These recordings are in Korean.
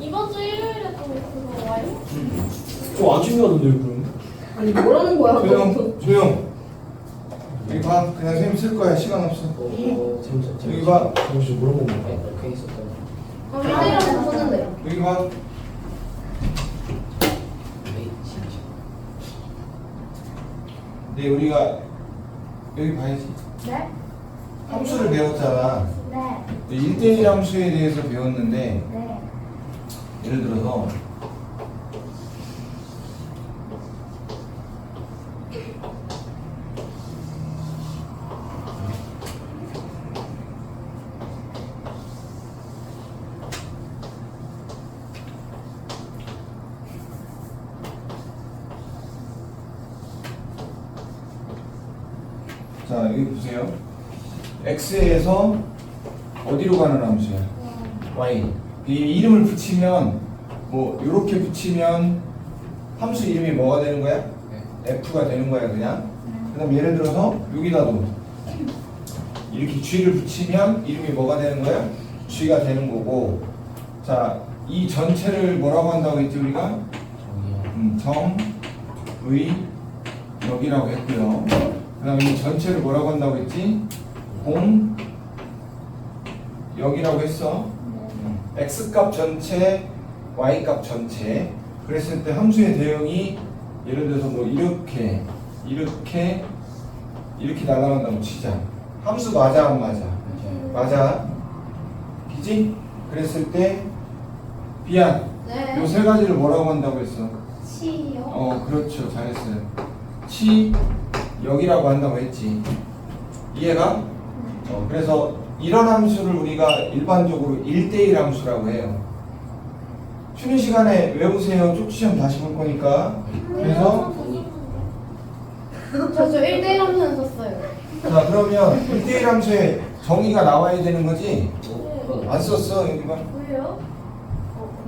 이번 주 일요일에 또 그거 와요? 아침에 하던데 그럼? 아니 뭐라는 거야? 조용. 여기 봐. 그냥 선생님 쓸 거야. 시간 없어. 여기 봐. 잠시 물어보면 돼. 괜히 썼다. 일대일랑 썼는데. 여기 봐. 네, 우리가 여기 봐야지. 네? 함수를 배웠잖아. 네. 1대1 함수에 대해서 배웠는데 네. 예를 들어서 자, 여기 보세요. x에서 어디로 가는 함수야? y. 이 이름을 붙이면 뭐 이렇게 붙이면 함수 이름이 뭐가 되는 거야? f가 되는 거야 그냥. 그다음 예를 들어서 여기다도 이렇게 g를 붙이면 이름이 뭐가 되는 거야? g가 되는 거고. 자, 이 전체를 뭐라고 한다고 했지 우리가? 정, 의, 여기라고 했고요. 그 다음에 이 전체를 뭐라고 한다고 했지? 공, 여기라고 했어. x값 전체, y값 전체. 그랬을 때 함수의 대응이 예를 들어서 뭐 이렇게 날아간다고 치자. 함수 맞아 안 맞아? 맞아. 그지? 그랬을 때 비안. 네. 요 세 가지를 뭐라고 한다고 했어? 치요? 그렇죠. 잘했어요. 치 여기라고 한다고 했지. 이해가? 그래서 이런 함수를 우리가 일반적으로 1대1 함수라고 해요. 쉬는 시간에 외우세요. 쪽지시험 다시 볼 거니까. 그래서 저 1대1 함수는 썼어요. 자, 그러면 1대1 함수에 정의가 나와야 되는 거지? 안 썼어. 여기 봐. 왜요?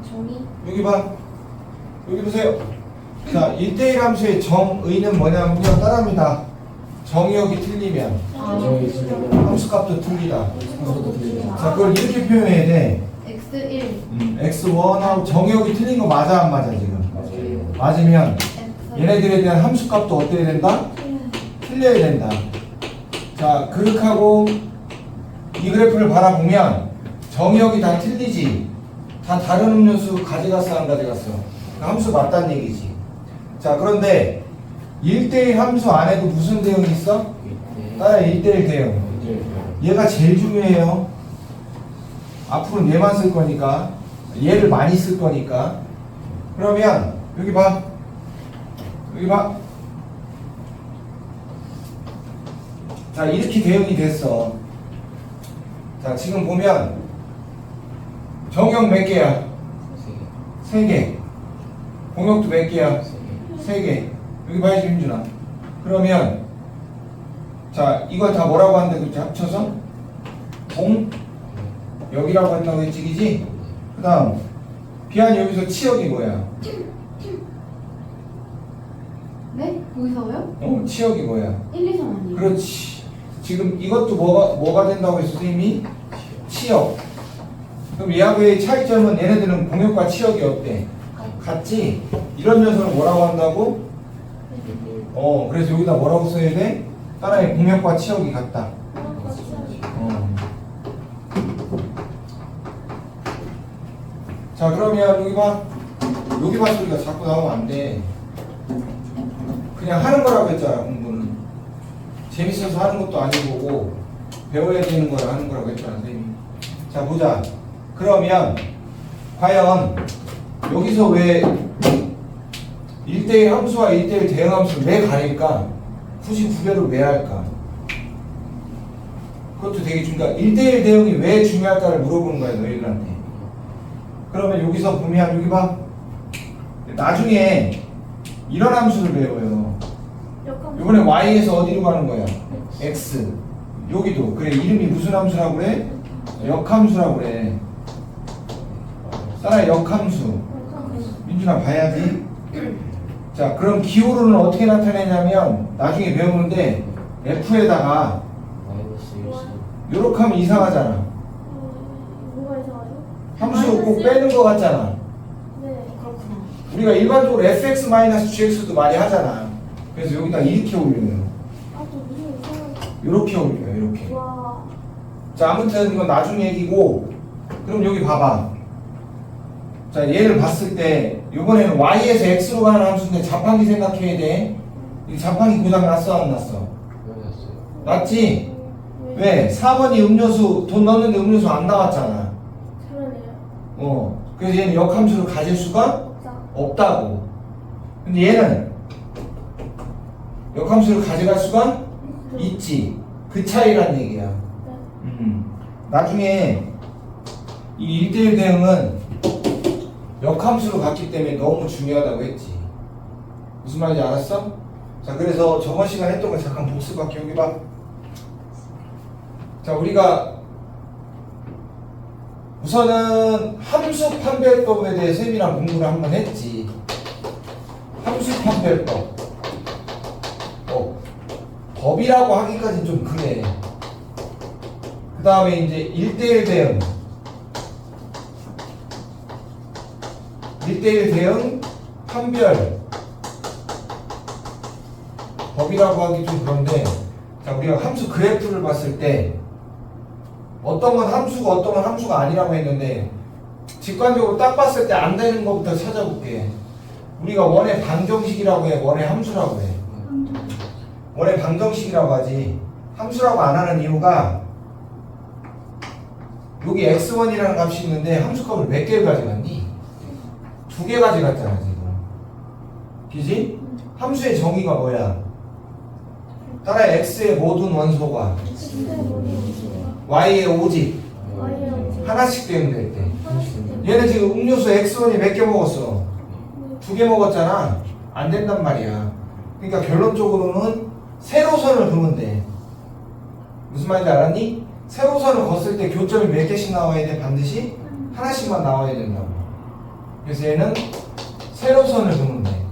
종이? 여기 봐. 여기 보세요. 자, 1대1 함수의 정의는 뭐냐면 그냥 따라합니다. 정의역이 틀리면 함수값도 틀리다. 자, 그걸 이렇게 표현해야 돼. x1 x1하고 정의역이 틀린 거 맞아 안 맞아 지금? 맞으면 얘네들에 대한 함수값도 어때야 된다? 틀려야 된다. 자, 그렇게 하고 이 그래프를 바라보면 정의역이 다 틀리지. 다 다른 음료수 가져갔어 안 가져갔어? 함수 맞다는 얘기지. 자, 그런데 1대1 함수 안에도 무슨 대응이 있어? 따라 1대1 대응. 얘가 제일 중요해요. 앞으로는 얘만 쓸 거니까. 얘를 많이 쓸 거니까. 그러면 여기 봐. 여기 봐. 자, 이렇게 대응이 됐어. 자, 지금 보면 정역 몇 개야? 3개. 공역도 몇 개야? 3개. 여기 봐야지 민준아. 그러면 자, 이걸 다 뭐라고 하는데 그렇게 합쳐서 공 여기라고 한다고 했지, 그지? 그 다음 비안 여기서 치역이 뭐야? 네? 여기서요? 치역이 뭐야? 1, 2, 3 아니에요? 그렇지. 지금 이것도 뭐가 된다고 했어, 선생님이? 치역. 그럼 얘하고의 차이점은 얘네들은 공역과 치역이 어때? 같지? 이런 녀석을 뭐라고 한다고? 그래서 여기다 뭐라고 써야 돼? 따라해. 공역과 치역이 같다. 자, 그러면 여기 봐. 여기 봐 소리가 자꾸 나오면 안 돼. 그냥 하는 거라고 했잖아, 공부는. 재밌어서 하는 것도 아니고 배워야 되는 거라 하는 거라고 했잖아, 선생님이. 자, 보자. 그러면 과연 여기서 왜 1대1 함수와 1대1 대응 함수를 왜 가릴까? 굳이 구별을 왜 할까? 그것도 되게 중요하다. 1대1 대응이 왜 중요할까를 물어보는 거야, 너희들한테. 그러면 여기서 보면 여기 봐. 나중에 이런 함수를 배워요. 이번에 y에서 어디로 가는 거야? x. 여기도. 그래, 이름이 무슨 함수라고 그래? 역함수라고 그래. 따라 역함수. 민준아 봐야지. 자, 그럼 기호로는 어떻게 나타내냐면 나중에 배우는데 f에다가 이렇게 하면 이상하잖아. 뭐가 이상하죠? 함수 꼭 빼는 거 같잖아. 우리가 일반적으로 fx-gx도 많이 하잖아. 그래서 여기다 이렇게 올려요. 아저 무슨 이상한. 이렇게 올려요. 이렇게. 와. 자, 아무튼 이건 나중 얘기고. 그럼 여기 봐봐. 자, 얘를 봤을 때 이번에는 y에서 x로 가는 함수인데 자판기 생각해야 돼. 이 자판기 고장 났어 안 났어? 났지? 왜? 4번이 음료수 돈 넣었는데 음료수 안 나왔잖아. 그러네요. 그래서 얘는 역함수를 가질 수가 없다. 없다고. 근데 얘는 역함수를 가져갈 수가 있지. 그 차이란 얘기야. 네. 나중에 이 1대1 대응은 역함수로 갔기 때문에 너무 중요하다고 했지. 무슨 말인지 알았어? 자, 그래서 저번 시간에 했던 거 잠깐 복습할게. 여기 봐. 자, 우리가 우선은 함수 판별법에 대해 쌤이랑 공부를 한번 했지. 함수 판별법. 법이라고 하기까지는 좀 그래. 그 다음에 이제 1대1 대응. 1대1 대응 판별. 법이라고 하기 좀 그런데, 자, 우리가 함수 그래프를 봤을 때 어떤 건 함수고 어떤 건 함수가 아니라고 했는데, 직관적으로 딱 봤을 때 안 되는 것부터 찾아볼게. 우리가 원의 방정식이라고 해, 원의 함수라고 해. 원의 방정식이라고 하지. 함수라고 안 하는 이유가, 여기 x1이라는 값이 있는데 함수값을 몇 개를 가져갔니? 2개 가져갔잖아 지금. 그지? 함수의 정의가 뭐야? 따라 x의 모든 원소가 y의 오직 하나씩 대응될 때. 얘는 지금 음료수 x1이 몇 개 먹었어? 2개 먹었잖아. 안 된단 말이야. 그러니까 결론적으로는 세로선을 그으면 돼. 무슨 말인지 알았니? 세로선을 걷을 때 교점이 몇 개씩 나와야 돼? 반드시 하나씩만 나와야 된다고. 그래서 얘는 세로선을 그으면 돼.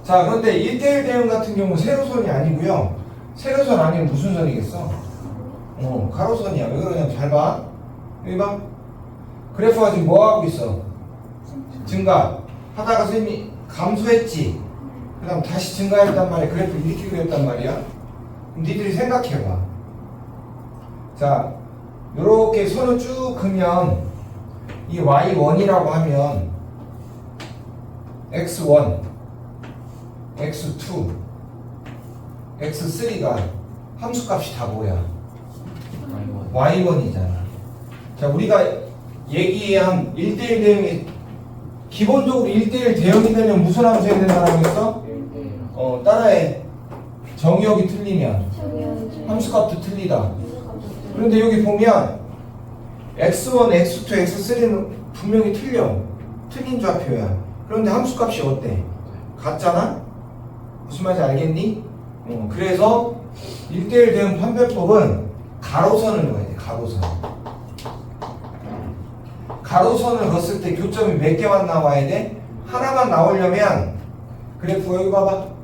자, 그런데 1대1 대응 같은 경우 세로선이 아니고요. 세로선 아니면 무슨 선이겠어? 가로선이야. 왜 그러냐면 잘 봐. 여기 봐. 그래프가 지금 뭐 하고 있어? 증가. 하다가 선생님이 감소했지. 그 다음 다시 증가했단 말이야. 그래프 이렇게 그렸단 말이야. 그럼 니들이 생각해봐. 자, 요렇게 선을 쭉 그면 이 y1이라고 하면 x1, x2, x3가 함수값이 다 뭐야? y1이잖아. 자, 우리가 얘기한 1대1 대응이 기본적으로 1대1 대응이 되면 무슨 함수 해야 된다고 했어? 따라해. 정의역이 틀리면 함수값도 틀리다. 그런데 여기 보면 x1, x2, x3는 분명히 틀려. 틀린 좌표야. 그런데 함수값이 어때? 같잖아? 무슨 말인지 알겠니? 그래서 1대1 대응 판별법은 가로선을 넣어야 돼. 가로선. 가로선을 걷을 때 교점이 몇 개만 나와야 돼? 하나만 나오려면 그래프가 여기 봐봐.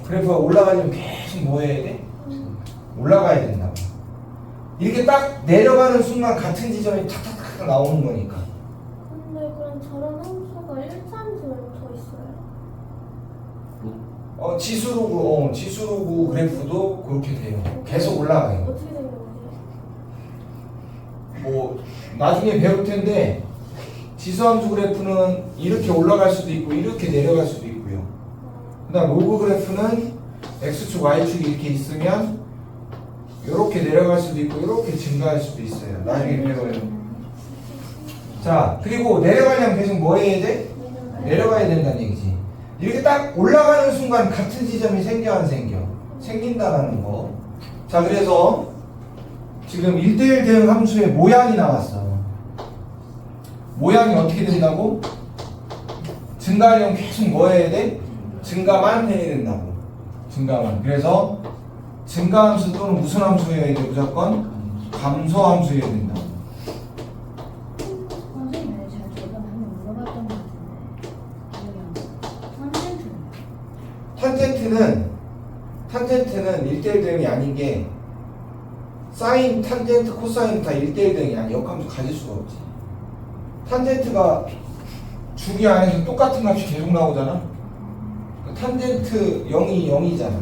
그래프가 올라가려면 계속 뭐 해야 돼? 올라가야 된다고. 이렇게 딱 내려가는 순간 같은 지점이 탁탁탁 나오는 거니까. 근데 그럼 저런 함수가 1차함수로 더 있어요? 지수로그 그래프도 그렇게 돼요. 계속 올라가요. 어떻게 된 거예요? 뭐 나중에 배울 텐데 지수함수 그래프는 이렇게 올라갈 수도 있고 이렇게 내려갈 수도 있고요. 그다음 로그 그래프는 x축, y축이 이렇게 있으면 이렇게 내려갈 수도 있고 이렇게 증가할 수도 있어요. 나중에 배워요. 자, 그리고 내려가려면 계속 뭐 해야 돼? 내려가야 된다는 얘기지. 이렇게 딱 올라가는 순간 같은 지점이 생겨 안 생겨? 생긴다라는 거. 자, 그래서 지금 1대1 대응 함수의 모양이 나왔어. 모양이 어떻게 된다고? 증가하려면 계속 뭐 해야 돼? 증가만 해야 된다고. 증가만. 그래서 증가함수 또는 무슨 함수여야 돼? 무조건 감소함수여야 된다고. 선생님이 제가 저번에 한번 물어봤던 것 같은데 탄젠트는 1대1 대응이 아닌 게 사인, 탄젠트, 코사인 다 1대1 대응이 아니야. 역함수 가질 수가 없지. 탄젠트가 주기 안에서 똑같은 값이 계속 나오잖아. 탄젠트 0이 0이잖아.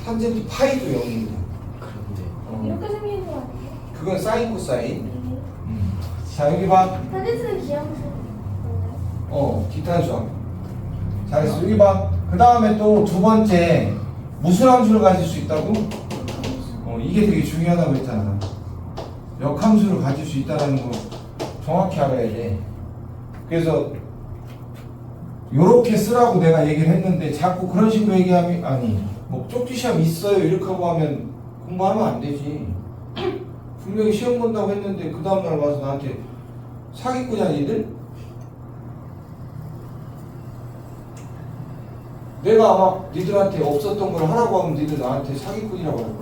탄젠트 파이도 0이고. 그런데 이렇게 생긴 거 아니에요? 그건 사인 코사인. 네. 자 여기 봐. 사진은 기함수 맞나요? 기탄수함. 잘했어. 여기 봐. 그 다음에 또 두 번째 무슨 함수를 가질 수 있다고? 이게 되게 중요하다고 했잖아. 역함수를 가질 수 있다는 거 정확히 알아야 돼. 그래서 요렇게 쓰라고 내가 얘기를 했는데 자꾸 그런 식으로 얘기하면 아니 뭐 쪽지 시험 있어요 이렇게 하고 하면 공부하면 안 되지. 분명히 시험 본다고 했는데 그 다음날 와서 나한테 사기꾼이야 니들? 내가 아마 니들한테 없었던 걸 하라고 하면 니들 나한테 사기꾼이라고 할 거야.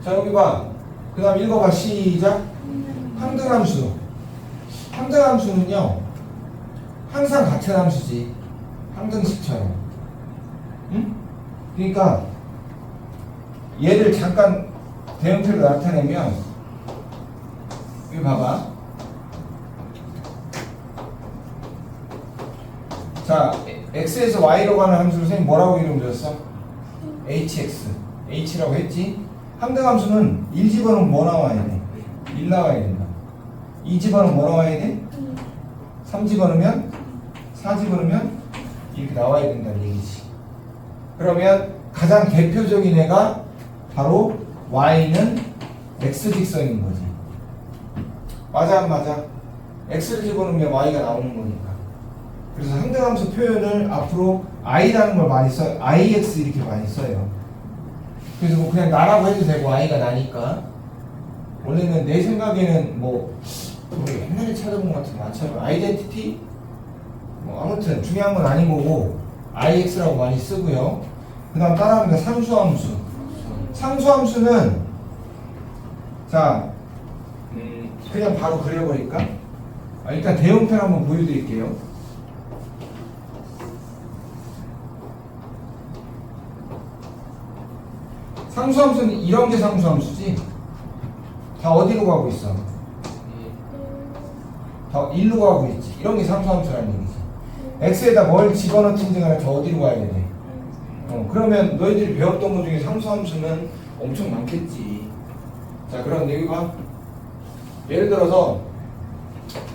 자 여기 봐. 그 다음 읽어봐. 시작. 항등함수. 항등함수는요 항상 같은 함수지. 항등식처럼. 응? 그러니까 얘를 잠깐 대형태로 나타내면 여기 봐봐. 자 x에서 y로 가는 함수를 선생님 뭐라고 이름 줬어? hx. h라고 했지? 항등함수는 1 집어넣으면 뭐 나와야 돼? 1 나와야 된다. 2 집어넣으면 뭐 나와야 돼? 3 집어넣으면 4 집어넣으면 이렇게 나와야 된다는 얘기지. 그러면 가장 대표적인 애가 바로 y는 x직선인 거지. 맞아 안 맞아? x를 집어넣으면 y가 나오는 거니까. 그래서 항등함수 표현을 앞으로 i라는 걸 많이 써요. ix 이렇게 많이 써요. 그래서 뭐 그냥 나라고 해도 되고 i가 나니까. 원래는 내 생각에는 뭐 우리 옛날에 찾아본 것 같은데 안 찾아본 아이덴티티? 뭐 아무튼 중요한 건 아닌 거고 ix라고 많이 쓰고요. 그 다음 따라합니다. 상수함수. 상수함수는 자 그냥 바로 그려버릴까? 일단 대형편 한번 보여드릴게요. 상수함수는 이런 게 상수함수지. 다 어디로 가고 있어? 다 1로 가고 있지. 이런 게 상수함수라는 얘기지. x에다 뭘 집어넣든지 간에 다 어디로 가야 돼? 그러면 너희들이 배웠던 것 중에 상수함수는 엄청 많겠지. 자 그럼 여기 봐. 예를 들어서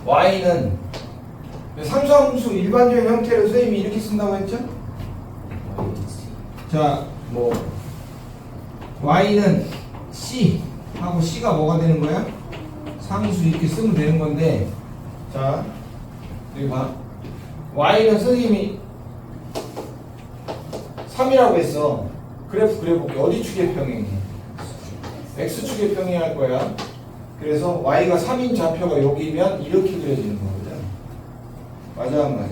y는 상수함수 일반적인 형태로 선생님이 이렇게 쓴다고 했죠? 자 뭐 y는 c 하고 c가 뭐가 되는 거야? 상수 이렇게 쓰면 되는 건데 자 여기 봐. y는 선생님이 3이라고 했어. 그래프 그려볼게. 어디 축의 평행해? x축의 평행할 거야. 그래서 y가 3인 좌표가 여기면 이렇게 그려지는 거거든. 맞아 안 맞아?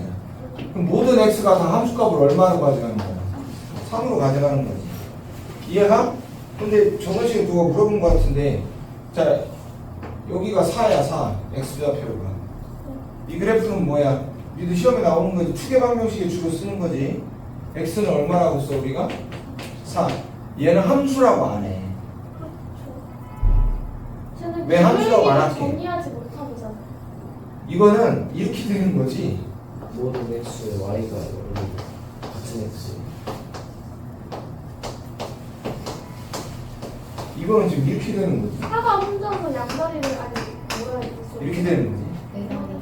그럼 모든 x가 다 함수값을 얼마로 가져가는 거야? 3으로 가져가는 거지. 이해가? 근데 저번 시간에 누가 물어본 것 같은데 자 여기가 4야 4 x좌표가. 이 그래프는 뭐야? 니도 시험에 나오는 거지. 축의 방정식에 주로 쓰는 거지. x는 얼마라고 써 우리가? 4. 얘는 함수라고 안 해. 저는 왜 함수라고 안 할게? 정리하지 못하고잖아. 이거는 이렇게 되는 거지. 모든 x에 y가 여러분 같은 x. 이거는 지금 이렇게 되는 거지. 사가 혼자서 양다리를 아니 뭐라 해야 되지? 이렇게 되는 거지. 대단해.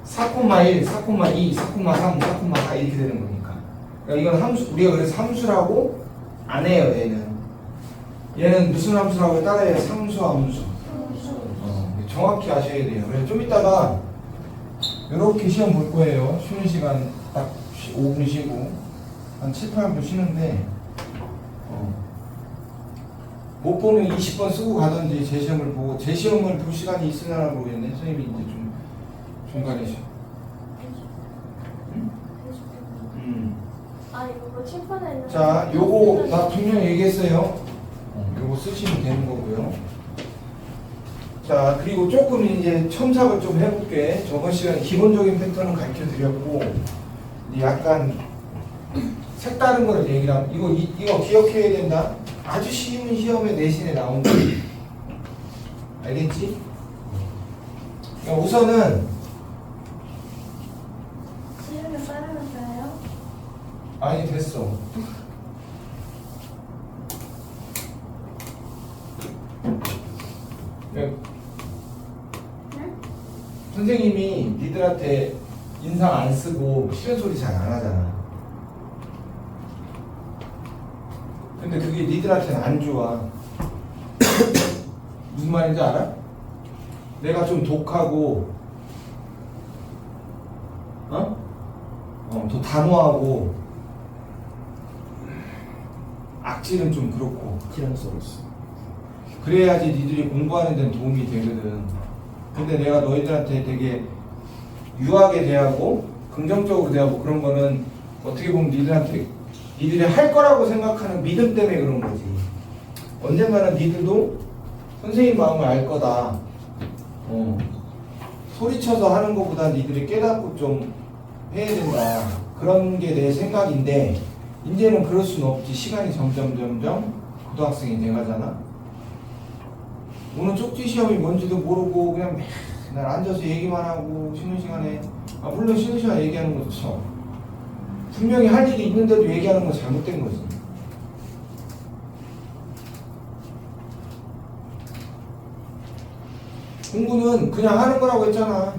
4,1, 4,2, 4,3, 4,4 이렇게 되는 거니까. 그러니까 이건 함수, 우리가 그래서 함수라고 안 해요. 얘는 무슨 함수라고 따라해요? 상수함수. 정확히 아셔야 돼요. 그래서 좀 이따가 이렇게 시험 볼 거예요. 쉬는 시간 딱 5분 쉬고 한 7, 8분 쉬는데 못 보면 20번 쓰고 가든지 제 시험을 보고 제 시험을 볼 시간이 있으려나 모르겠네. 선생님이 이제 좀 중간에 쉬어. 아 이거 뭐 칠판에 있는. 자, 요거 나 분명히 얘기했어요. 요거 쓰시면 되는 거고요. 자, 그리고 조금 이제 첨삭을 좀 해볼게. 저번 시간에 기본적인 패턴은 가르쳐 드렸고, 약간 색다른 거를 얘기를 하면, 이거 기억해야 된다. 아주 쉬운 시험에 내신에 나온 거. 알겠지? 그러니까 우선은 수영을 빨아놨어요? 아니 됐어. 그러니까 응? 선생님이 니들한테 인상 안 쓰고 싫은 소리 잘 안 하잖아. 근데 그게 니들한테는 안 좋아. 무슨 말인지 알아? 내가 좀 독하고 더 단호하고 악질은 좀 그렇고 티랑소로스. 그래야지 니들이 공부하는 데는 도움이 되거든. 근데 내가 너희들한테 되게 유하게 대하고 긍정적으로 대하고 그런 거는 어떻게 보면 니들이 할 거라고 생각하는 믿음 때문에 그런 거지. 언젠가는 니들도 선생님 마음을 알 거다. 소리쳐서 하는 것보다 니들이 깨닫고 좀 해야 된다. 그런 게 내 생각인데 이제는 그럴 수는 없지. 시간이 점점 고등학생이 돼가잖아. 오늘 쪽지 시험이 뭔지도 모르고 그냥 맨날 앉아서 얘기만 하고 쉬는 시간에 물론 쉬는 시간에 얘기하는 것도 좋죠. 분명히 할 일이 있는데도 얘기하는 건 잘못된 거지. 공부는 그냥 하는 거라고 했잖아.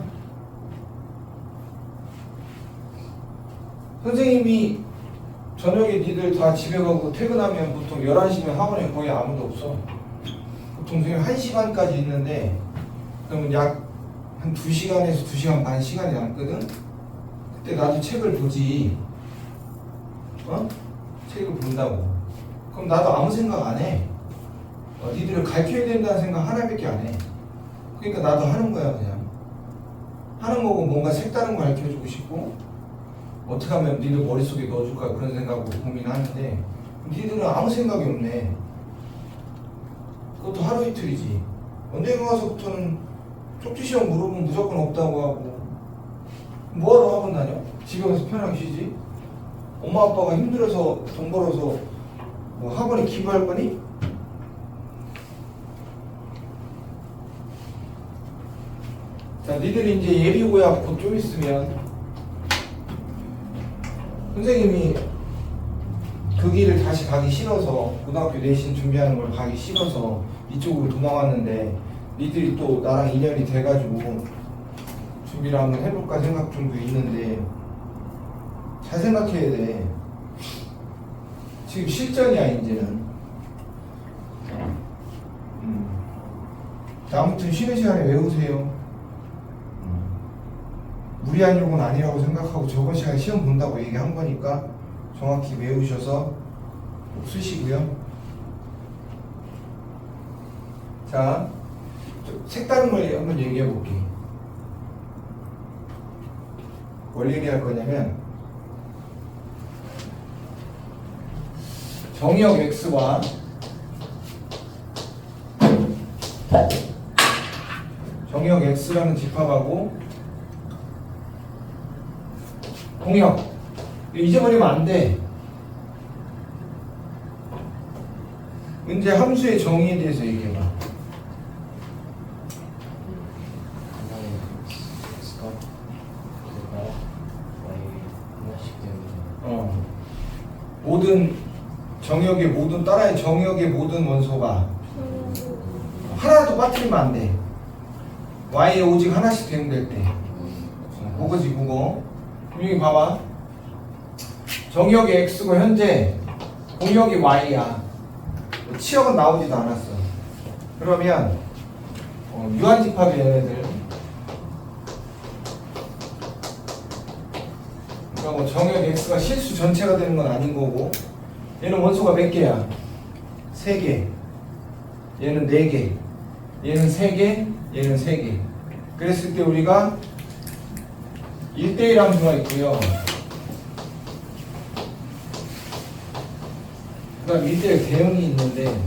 선생님이 저녁에 니들 다 집에 가고 퇴근하면 보통 11시면 학원에 거의 아무도 없어. 보통 선생님 1시간까지 있는데 그러면 약 한 2시간에서 2시간 반 시간이 남거든. 그때 나도 책을 보지. 책을 본다고. 그럼 나도 아무 생각 안 해. 니들을 가르쳐야 된다는 생각 하나밖에 안 해. 그러니까 나도 하는 거야. 그냥 하는 거고 뭔가 색다른 거 가르쳐주고 싶고 어떻게 하면 니들 머릿속에 넣어줄까 그런 생각으로 고민하는데 니들은 아무 생각이 없네. 그것도 하루 이틀이지. 언젠가 가서부터는 쪽지 시험 물어보면 무조건 없다고 하고 뭐하러 학원 다녀? 집에 가서 편하게 쉬지? 엄마 아빠가 힘들어서 돈 벌어서 뭐 학원에 기부할 거니? 자, 니들이 이제 예비고야 곧 좀 있으면 선생님이 그 길을 다시 가기 싫어서 고등학교 내신 준비하는 걸 가기 싫어서 이쪽으로 도망왔는데 니들이 또 나랑 인연이 돼가지고 준비를 한번 해볼까 생각 중도 있는데 잘 생각해야 돼. 지금 실전이야 이제는. 자, 아무튼 쉬는 시간에 외우세요. 무리한 욕은 아니라고 생각하고 저번 시간에 시험 본다고 얘기한 거니까 정확히 외우셔서 꼭 쓰시고요. 자, 좀 색다른 걸 한번 얘기해 볼게. 뭘 얘기할 거냐면 정의역 X와 정의역 X라는 집합하고 공역 잊어버리면 안 돼. 문제 함수의 정의에 대해서 얘기해봐. X가 Y 하나씩 되는 모든 정역의 모든 따라의 정역의 모든 원소가 하나도 빠뜨리면 안 돼. Y에 오직 하나씩 대응될 때. 그거지 그거. 여기 봐봐. 정역이 X고 현재 공역이 Y야. 치역은 나오지도 않았어. 그러면 유한집합의 얘네들. 그러니까 뭐 정역 X가 실수 전체가 되는 건 아닌 거고 얘는 원소가 몇 개야? 3개. 얘는 4개. 얘는 3개. 얘는 3개. 그랬을 때 우리가 1대1 함수가 있고요. 그 다음 1대1 대응이 있는데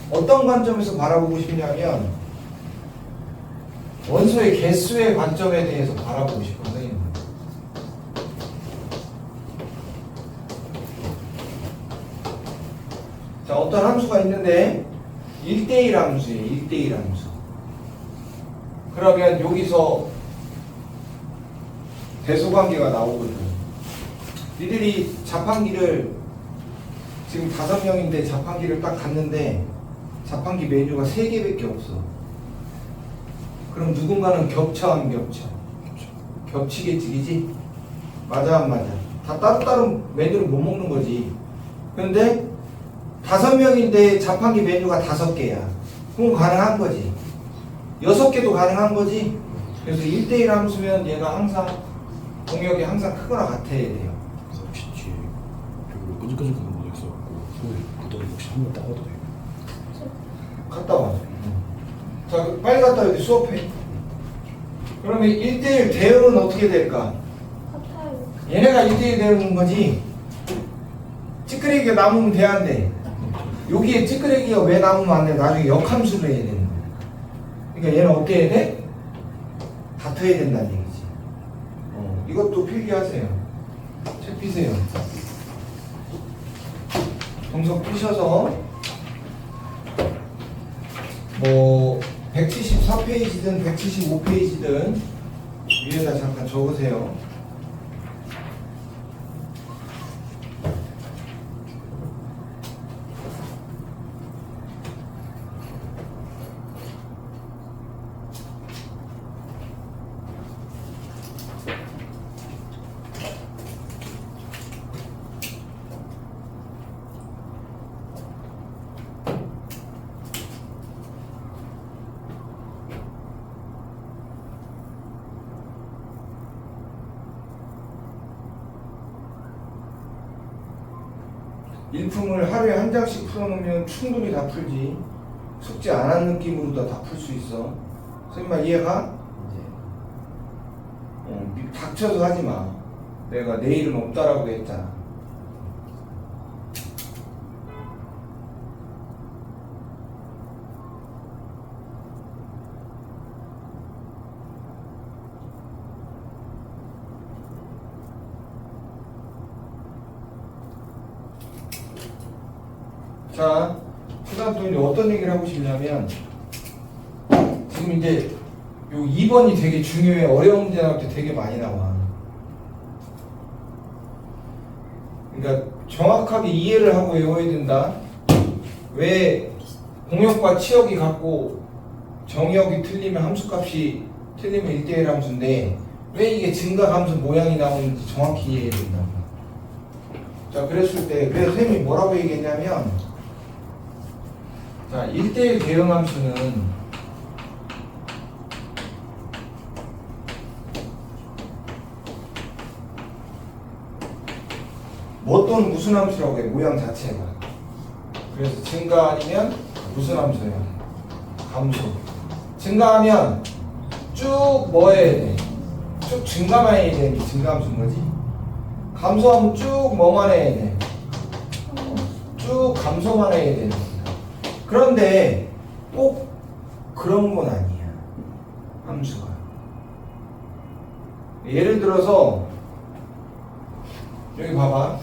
어떤 관점에서 바라보고 싶냐면 원소의 개수의 관점에 대해서 바라보고 싶거든요. 자, 어떤 함수가 있는데 1대1 함수예요. 1대1 함수. 그러면 여기서 대소관계가 나오거든. 니들이 자판기를 지금 5명인데 자판기를 딱 갔는데 자판기 메뉴가 3개밖에 없어. 그럼 누군가는 겹쳐 안 겹쳐? 겹치겠지, 그지? 맞아 안 맞아? 다 따로따로 메뉴를 못 먹는 거지. 그런데 5명인데 자판기 메뉴가 5개야. 그럼 가능한 거지. 6개도 가능한 거지. 그래서 1대1 함수면 얘가 항상 공역이 항상 크거나 같아야 돼요. 그래서 혹시 뒤에 벽으로 끈적끈적한 거 있어갖고 손을 묻어도 혹시 한 번 따가도 돼요? 갔다 와. 자, 빨리 갔다 여기 수업해. 그러면 1대1 대응은 어떻게 될까? 같아요. 얘네가 1대1 대응인 거지. 찌끄레기가 남으면 돼야 안 돼. 여기에 찌끄레기가 왜 남으면 안 돼? 나중에 역함수를 해야 되는 거야. 그러니까 얘는 어떻게 해야 돼? 같아야 된다는 얘기지. 이것도 필기하세요. 책 피세요. 동석 피셔서 뭐 174페이지든 175페이지든 위에다 잠깐 적으세요. 일품을 하루에 한 장씩 풀어놓으면 충분히 다 풀지. 숙제 안 한 느낌으로도 다 풀 수 있어. 선생님 말 이해가? 닥쳐서 하지 마. 내가 내일은 없다라고 했잖아. 자, 그 다음 또 이제 어떤 얘기를 하고 싶냐면, 지금 이제 요 2번이 되게 중요해. 어려운 문제 나올 때 되게 많이 나와. 그러니까 정확하게 이해를 하고 외워야 된다. 왜 공역과 치역이 같고 정역이 틀리면 함수값이 틀리면 1대1 함수인데 왜 이게 증가함수 모양이 나오는지 정확히 이해해야 된다. 자, 그랬을 때 그래서 선생님이 뭐라고 얘기했냐면, 자, 1대1 대응함수는 뭐 또는 무슨 함수라고 해, 모양 자체가. 그래서 증가 아니면 무슨 함수야? 감소. 증가하면 쭉 뭐 해야 돼? 쭉 증가만 해야 되는 게 증가함수인 거지. 감소하면 쭉 뭐만 해야 돼? 쭉 감소만 해야 되는 거야. 그런데 꼭 그런 건 아니야. 함수가. 예를 들어서 여기 봐봐.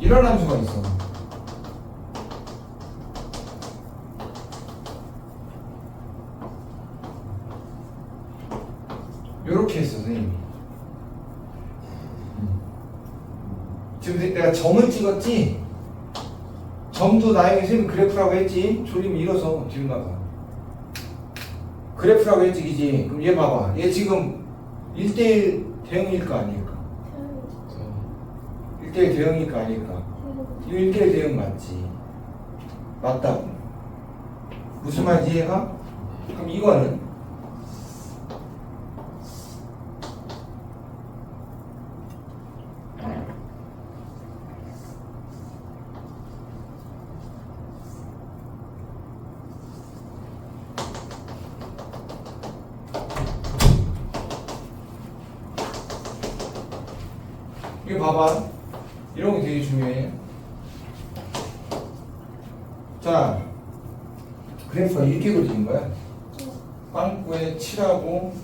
이런 함수가 있어. 요렇게 했어, 선생님이. 지금 내가 점을 찍었지? 점도 나에게 선생님이 그래프라고 했지? 조림 밀어서 뒤로 나가. 그래프라고 했지, 그지? 그럼 얘 봐봐. 얘 지금 1대1 대응일까 아닐까? 1대1 대응일까 아닐까? 이거 1대1 대응 맞지? 맞다고. 무슨 말인지 이해가? 그럼 이거는 이거 봐봐. 이런 게 되게 중요해. 자, 그래프가 이렇게 그려진 거야. 빵꾸에 칠하고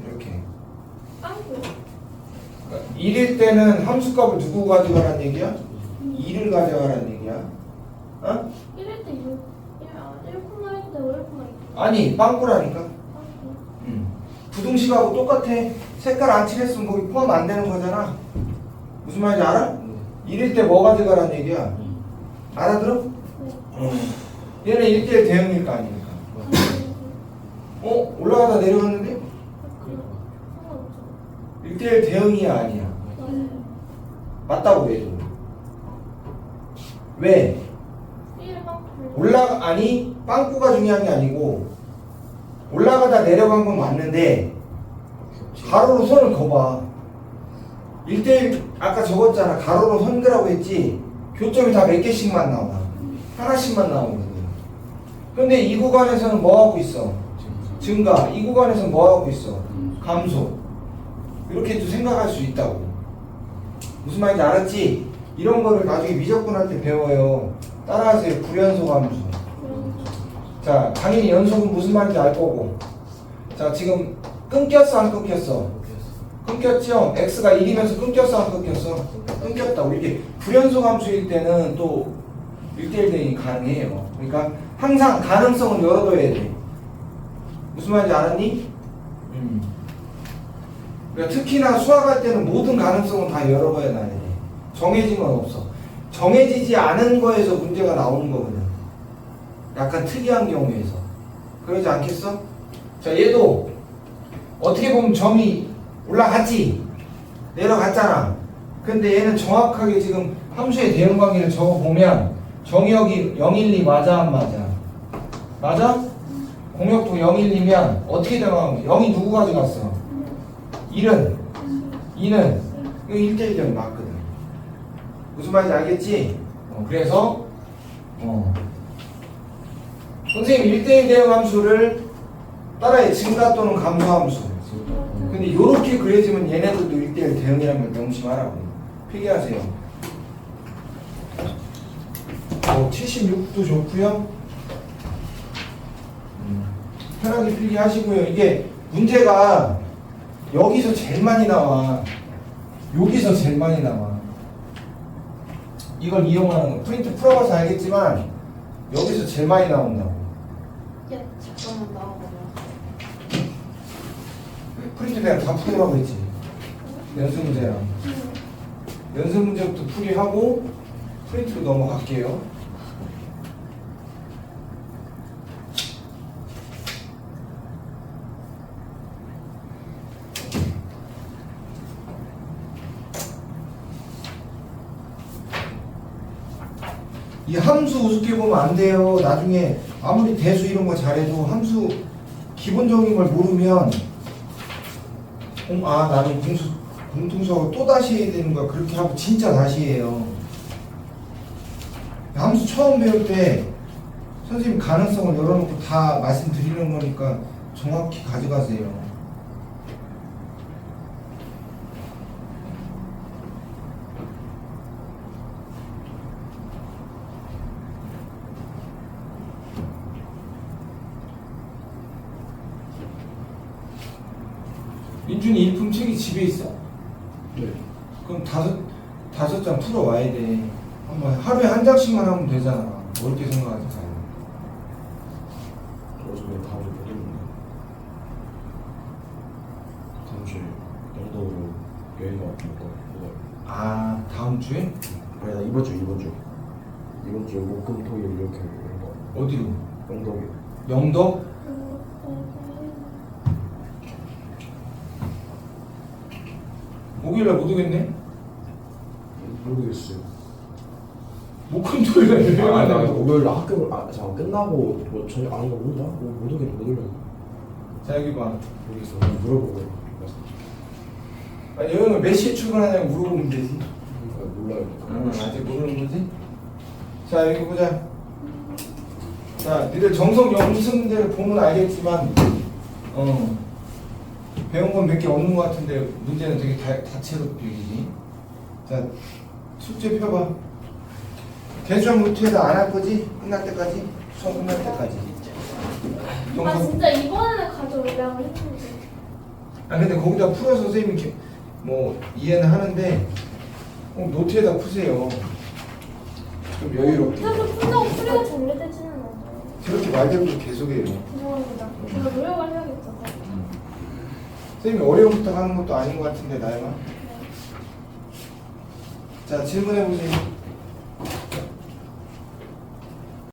이렇게. 빵꾸. 1일 때는 함수값을 누구 가져가라는 얘기야? 2를 가져가라는 얘기야. 어? 1일 때 6, 1,1때 5,1. 아니 빵꾸라니까. 부등식하고 똑같아. 색깔 안 칠했으면 거기 포함 안 되는 거잖아. 무슨 말인지 알아? 1일 때 뭐 가져가라는 얘기야. 알아들어? 얘는 1대1 대응일 거 아닙니까? 올라가다 내려갔는데? 1대1 대응이야 아니야? 맞다고 해줘. 왜? 아니 빵꾸가 중요한 게 아니고 올라가다 내려간 건 맞는데 가로로 선을 그어봐. 1대1 아까 적었잖아. 가로로 선 그라고 했지. 교점이 다 몇 개씩만 나와. 하나씩만 나오거든. 근데 이 구간에서는 뭐 하고 있어? 증가. 이 구간에서는 뭐 하고 있어? 감소. 이렇게도 생각할 수 있다고. 무슨 말인지 알았지? 이런 거를 나중에 미적분할 때 배워요. 따라하세요. 불연속 함수. 자, 당연히 연속은 무슨 말인지 알 거고. 자, 지금 끊겼어 안 끊겼어? 끊겼죠? x가 1이면서 끊겼어 안 끊겼어? 끊겼다고. 이렇게 불연속 함수일 때는 또 1대1 대응이 가능해요. 그러니까 항상 가능성을 열어둬야 돼. 무슨 말인지 알았니? 그러니까 특히나 수학할 때는 모든 가능성은 다 열어봐야 나야 돼. 정해진 건 없어. 정해지지 않은 거에서 문제가 나오는 거거든. 약간 특이한 경우에서. 그러지 않겠어? 자, 얘도 어떻게 보면 점이 올라갔지? 내려갔잖아. 근데 얘는 정확하게 지금 함수의 대응 관계를 적어보면 정의역이 0, 1, 2 맞아 안 맞아? 맞아? 공역도 0, 1, 2면 어떻게 되면 0이 누구 가져갔어? 1은 2는 이거 1대1 대응 맞거든. 무슨 말인지 알겠지? 그래서 선생님 1대1 대응 함수를 따라해. 증가 또는 감소 함수. 근데 이렇게 그려지면 얘네들도 1대1 대응이라는 걸 명심하라고. 필기하세요. 76도 좋고요. 편하게 필기하시고요. 이게 문제가 여기서 제일 많이 나와. 여기서 제일 많이 나와. 이걸 이용하는 거. 프린트 풀어봐서 알겠지만 여기서 제일 많이 나온다고. 잠깐만 나와봐요. 프린트 그냥 다 풀으라고 했지. 연습 문제랑. 연습 문제부터 풀이하고 프린트로 넘어갈게요. 이 함수 우습게 보면 안 돼요. 나중에 아무리 대수 이런 거 잘해도 함수 기본적인 걸 모르면 나는 공통수학을 또 다시 해야 되는 거야. 그렇게 하고 진짜 다시 해요. 함수 처음 배울 때 선생님 가능성을 열어놓고 다 말씀드리는 거니까 정확히 가져가세요. 민준이 일품 책이 집에 있어? 네. 그럼 다섯 장 풀어와야 돼. 한번 하루에 한 장씩만 하면 되잖아. 어렵게 생각하지 마. 어차피 다음 주에 못 읽는데. 다음 주에 영덕으로 여행 가고 다음 주에? 아니 나 이번 주에 목금 토일 이렇게 여행 가고. 어디로? 영덕에. 영덕? 목요일날 못 오겠네? 모르겠어요. 목금토일날 나 여행하네. 목요일 날 학교 잠깐 끝나고 뭐 저녁 아닌가 모른다. 못 오겠네. 자 여기 봐. 모르겠어. 물어보고. 아니 여행을 몇 시에 출발하냐고 물어보면 되지. 몰라요. 아직 모르는 거지? 자 여기 보자. 자 니들 정석 연습 문제를 보면 알겠지만 배운 건 몇 개 없는 것 같은데 문제는 되게 다채롭게. 자 숙제 펴봐. 개수학 루트에다 안 할 거지? 끝날 때까지? 수업 끝날 때까지. 아 진짜 이번에는 가져오려고 했는데. 근데 거기다 풀어서 선생님이 뭐 이해는 하는데 꼭 노트에다 푸세요. 좀 여유롭게. 그래서 푼다고 풀이가 정리되지는 않아요. 저렇게 말대로 계속해요. 죄송합니다. 제가 노력을 해야겠죠. 선생님이 어려움부터 하는 것도 아닌 것 같은데 나영아. 자 질문해 보세요.